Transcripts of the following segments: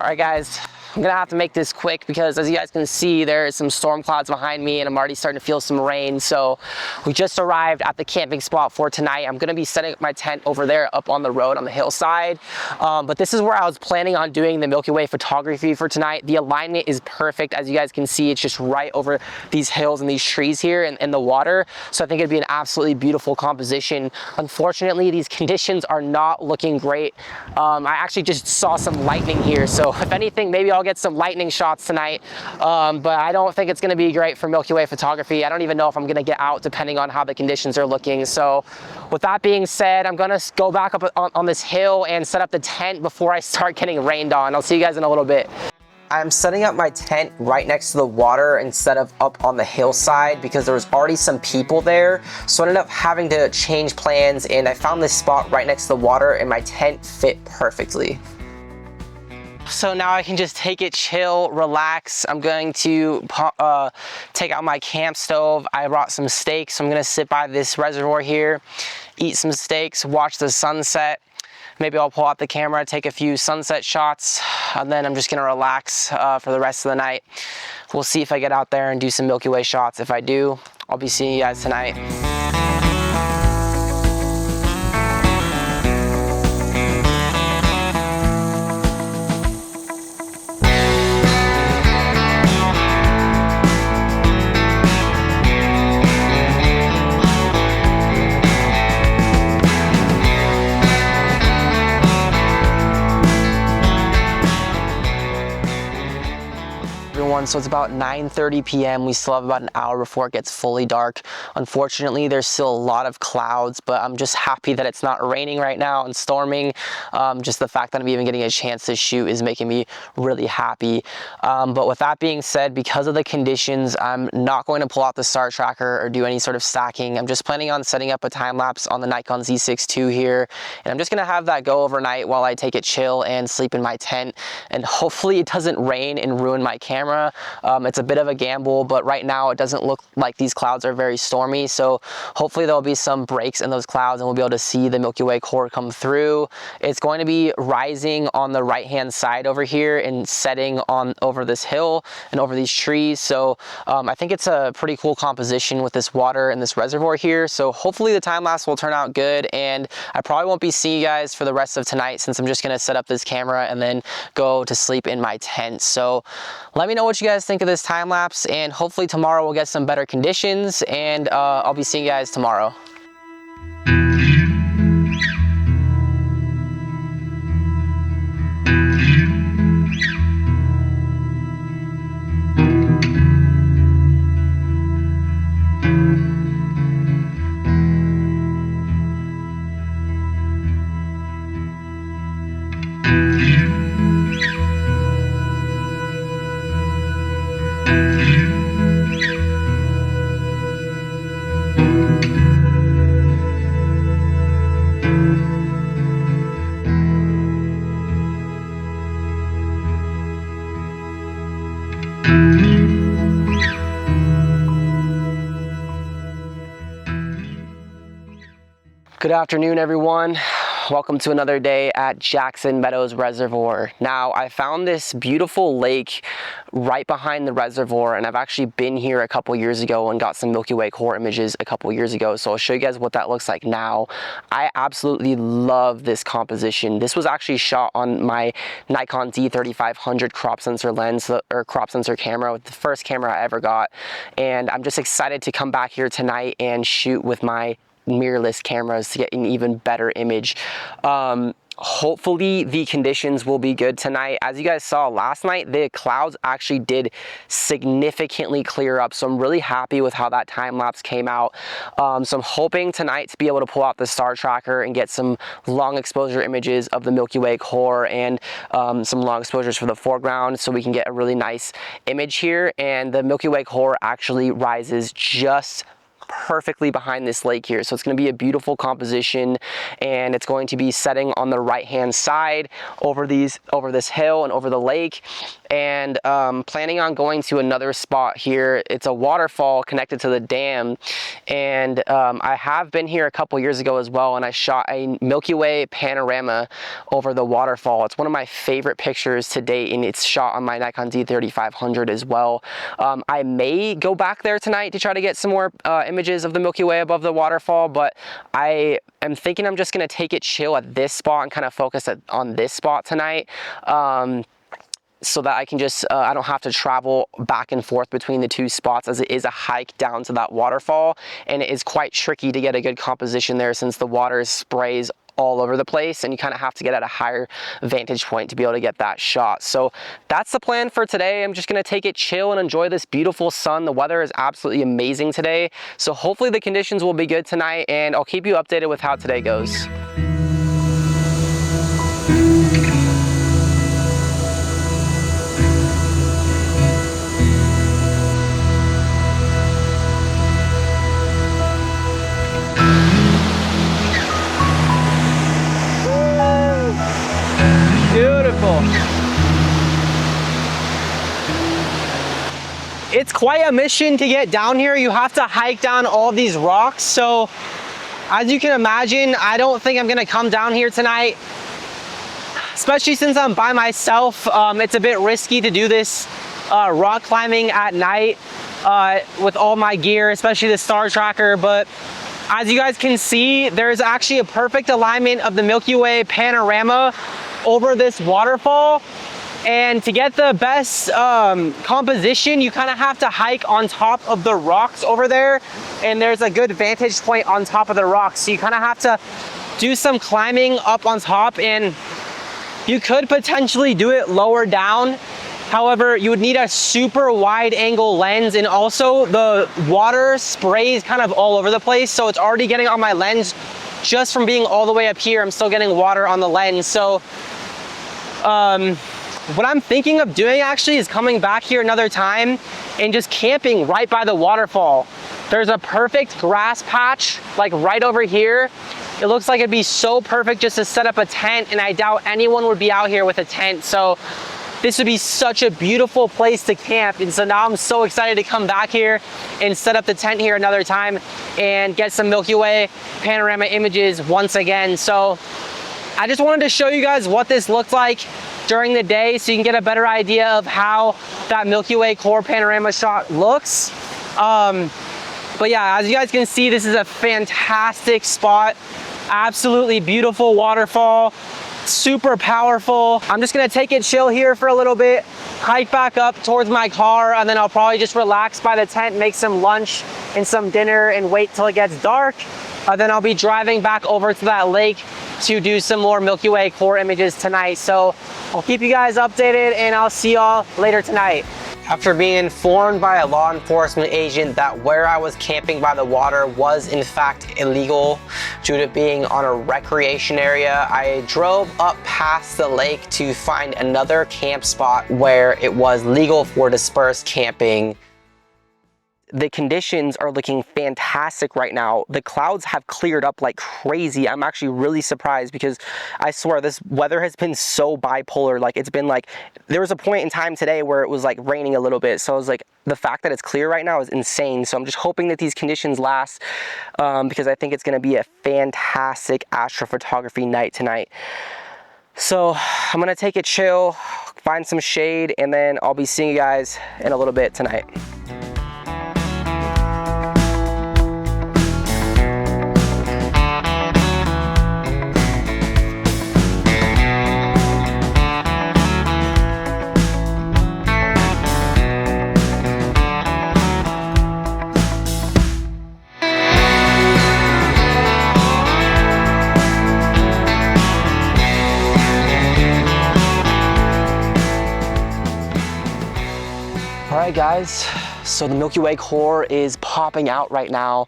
right, guys, I'm gonna have to make this quick because as you guys can see, there is some storm clouds behind me and I'm already starting to feel some rain. So we just arrived at the camping spot for tonight. I'm gonna be setting up my tent over there up on the road on the hillside. But this is where I was planning on doing the Milky Way photography for tonight. The alignment is perfect. As you guys can see, it's just right over these hills and these trees here and the water. So I think it'd be an absolutely beautiful composition. Unfortunately, these conditions are not looking great. I actually just saw some lightning here. So if anything, maybe I'll get some lightning shots tonight, but I don't think it's going to be great for Milky Way photography. I don't even know if I'm going to get out depending on how the conditions are looking. So with that being said, I'm going to go back up on this hill and set up the tent before I start getting rained on. I'll see you guys in a little bit. I'm setting up my tent right next to the water instead of up on the hillside because there was already some people there. So I ended up having to change plans and I found this spot right next to the water and my tent fit perfectly. So now I can just take it chill, relax. I'm going to take out my camp stove. I brought some steaks. So I'm gonna sit by this reservoir here, eat some steaks, watch the sunset. Maybe I'll pull out the camera, take a few sunset shots, and then I'm just gonna relax for the rest of the night. We'll see if I get out there and do some Milky Way shots. If I do, I'll be seeing you guys tonight. So it's about 9:30 p.m. We still have about an hour before it gets fully dark. Unfortunately, there's still a lot of clouds, but I'm just happy that it's not raining right now and storming. Just the fact that I'm even getting a chance to shoot is making me really happy. But with that being said, because of the conditions, I'm not going to pull out the star tracker or do any sort of stacking. I'm just planning on setting up a time lapse on the Nikon Z6 II here, and I'm just gonna have that go overnight while I take it chill and sleep in my tent. And hopefully it doesn't rain and ruin my camera. It's a bit of a gamble, but right now it doesn't look like these clouds are very stormy. So hopefully there'll be some breaks in those clouds and we'll be able to see the Milky Way core come through. It's going to be rising on the right-hand side over here and setting on over this hill and over these trees. So I think it's a pretty cool composition with this water and this reservoir here. So hopefully the time lapse will turn out good, and I probably won't be seeing you guys for the rest of tonight since I'm just gonna set up this camera and then go to sleep in my tent. So let me know what you guys think of this time lapse, and hopefully tomorrow we'll get some better conditions, and I'll be seeing you guys tomorrow. Good afternoon, everyone. Welcome to another day at Jackson Meadows Reservoir. Now, I found this beautiful lake right behind the reservoir, and I've actually been here a couple years ago and got some Milky Way core images a couple years ago, so I'll show you guys what that looks like now. I absolutely love this composition. This was actually shot on my Nikon D3500 crop sensor lens, or crop sensor camera, the first camera I ever got, and I'm just excited to come back here tonight and shoot with my mirrorless cameras to get an even better image. Hopefully the conditions will be good tonight. As you guys saw last night, the clouds actually did significantly clear up, so I'm really happy with how that time lapse came out. So I'm hoping tonight to be able to pull out the star tracker and get some long exposure images of the Milky Way core and some long exposures for the foreground so we can get a really nice image here. And the Milky Way core actually rises just perfectly behind this lake here. So it's going to be a beautiful composition, and it's going to be setting on the right hand side over this hill and over the lake. And planning on going to another spot here. It's a waterfall connected to the dam, and I have been here a couple years ago as well, and I shot a Milky Way panorama over the waterfall. It's one of my favorite pictures to date, and it's shot on my Nikon D3500 as well. I may go back there tonight to try to get some more images of the Milky Way above the waterfall, but I am thinking I'm just going to take it chill at this spot and kind of focus on this spot tonight. So that I can just, I don't have to travel back and forth between the two spots, as it is a hike down to that waterfall, and it is quite tricky to get a good composition there since the water sprays all over the place, and you kind of have to get at a higher vantage point to be able to get that shot. So that's the plan for today. I'm just going to take it chill and enjoy this beautiful sun. The weather is absolutely amazing today, so hopefully the conditions will be good tonight, and I'll keep you updated with how today goes. Beautiful. It's quite a mission to get down here. You have to hike down all these rocks. So as you can imagine, I don't think I'm gonna come down here tonight, especially since I'm by myself. It's a bit risky to do this rock climbing at night with all my gear, especially the star tracker. But as you guys can see, there's actually a perfect alignment of the Milky Way panorama over this waterfall. And to get the best composition, you kind of have to hike on top of the rocks over there, and there's a good vantage point on top of the rocks, so you kind of have to do some climbing up on top, and you could potentially do it lower down. However, you would need a super wide angle lens, and also the water sprays kind of all over the place, so it's already getting on my lens. Just from being all the way up here, I'm still getting water on the lens. So what I'm thinking of doing actually is coming back here another time and just camping right by the waterfall. There's a perfect grass patch like right over here. It looks like it'd be so perfect just to set up a tent, and I doubt anyone would be out here with a tent. So this would be such a beautiful place to camp. And so now I'm so excited to come back here and set up the tent here another time and get some Milky Way panorama images once again. So I just wanted to show you guys what this looked like during the day, so you can get a better idea of how that Milky Way core panorama shot looks. But yeah, as you guys can see, this is a fantastic spot. Absolutely beautiful waterfall, super powerful. I'm just gonna take it chill here for a little bit, hike back up towards my car, and then I'll probably just relax by the tent, make some lunch and some dinner, and wait till it gets dark. Then I'll be driving back over to that lake to do some more Milky Way core images tonight. So I'll keep you guys updated, and I'll see y'all later tonight. After being informed by a law enforcement agent that where I was camping by the water was in fact illegal due to being on a recreation area, I drove up past the lake to find another camp spot where it was legal for dispersed camping. The conditions are looking fantastic right now. The clouds have cleared up like crazy. I'm actually really surprised, because I swear this weather has been so bipolar. Like, it's been like, there was a point in time today where it was like raining a little bit. So I was like, the fact that it's clear right now is insane. So I'm just hoping that these conditions last, because I think it's gonna be a fantastic astrophotography night tonight. So I'm gonna take it chill, find some shade, and then I'll be seeing you guys in a little bit tonight. Alright guys, so the Milky Way core is popping out right now.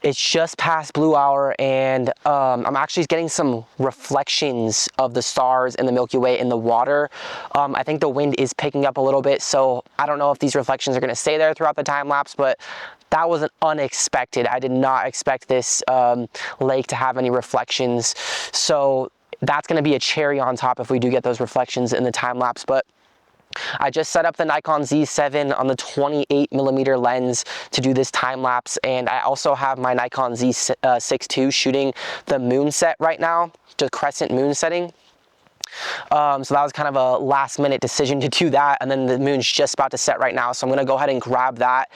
It's just past blue hour, and I'm actually getting some reflections of the stars and the Milky Way in the water. I think the wind is picking up a little bit, so I don't know if these reflections are going to stay there throughout the time lapse, but that was unexpected. I did not expect this lake to have any reflections. So that's gonna be a cherry on top if we do get those reflections in the time lapse. But I just set up the Nikon Z7 on the 28mm lens to do this time lapse, and I also have my Nikon Z6 II shooting the moon set right now, the crescent moon setting. So that was kind of a last minute decision to do that, and then the moon's just about to set right now, so I'm gonna go ahead and grab that,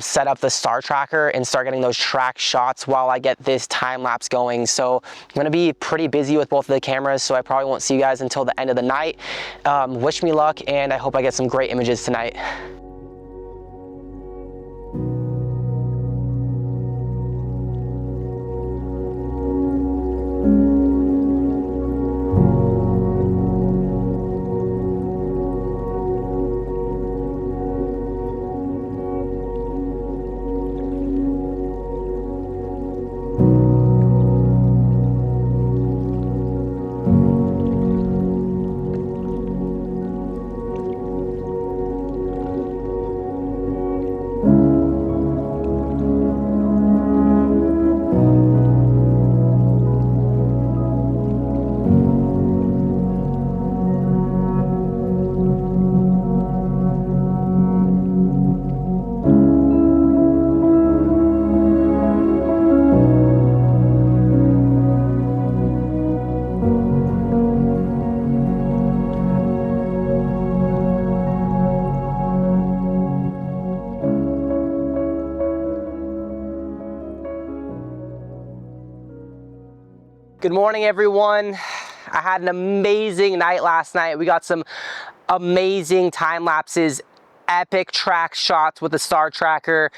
set up the star tracker and start getting those track shots while I get this time lapse going. So I'm gonna be pretty busy with both of the cameras, so I probably won't see you guys until the end of the night. Wish me luck, and I hope I get some great images tonight. Good morning, everyone. I had an amazing night last night. We got some amazing time lapses, epic track shots with the star tracker,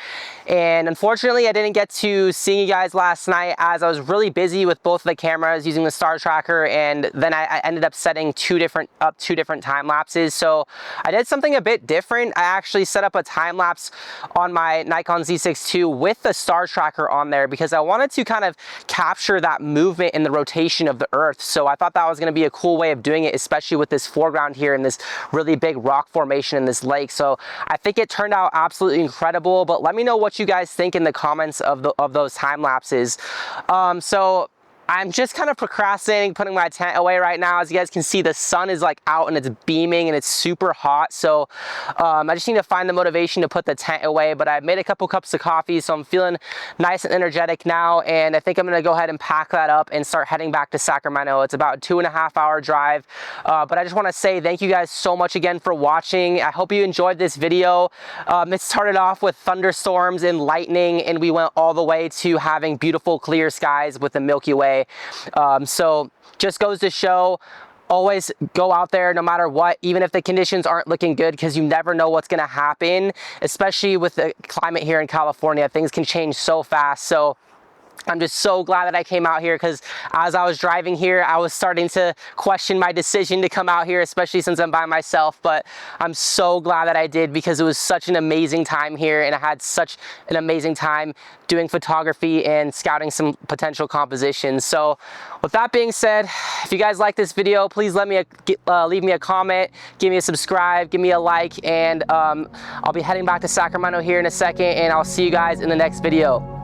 and unfortunately I didn't get to see you guys last night as I was really busy with both of the cameras using the star tracker, and then I ended up setting two different time lapses. So I did something a bit different. I actually set up a time lapse on my Nikon Z6 II with the star tracker on there because I wanted to kind of capture that movement in the rotation of the earth. So I thought that was going to be a cool way of doing it, especially with this foreground here and this really big rock formation in this lake. So I think it turned out absolutely incredible, but let me know what you guys think in the comments of those time lapses. So I'm just kind of procrastinating putting my tent away right now. As you guys can see, the sun is like out and it's beaming and it's super hot. So I just need to find the motivation to put the tent away, but I've made a couple cups of coffee, so I'm feeling nice and energetic now. And I think I'm gonna go ahead and pack that up and start heading back to Sacramento. It's about a 2.5-hour drive. But I just wanna say thank you guys so much again for watching. I hope you enjoyed this video. It started off with thunderstorms and lightning, and we went all the way to having beautiful clear skies with the Milky Way. So just goes to show, always go out there no matter what, even if the conditions aren't looking good, because you never know what's going to happen, especially with the climate here in California. Things can change so fast. So I'm just so glad that I came out here, because as I was driving here, I was starting to question my decision to come out here, especially since I'm by myself. But I'm so glad that I did, because it was such an amazing time here, and I had such an amazing time doing photography and scouting some potential compositions. So with that being said, if you guys like this video, please leave me a comment, give me a subscribe, give me a like, and I'll be heading back to Sacramento here in a second, and I'll see you guys in the next video.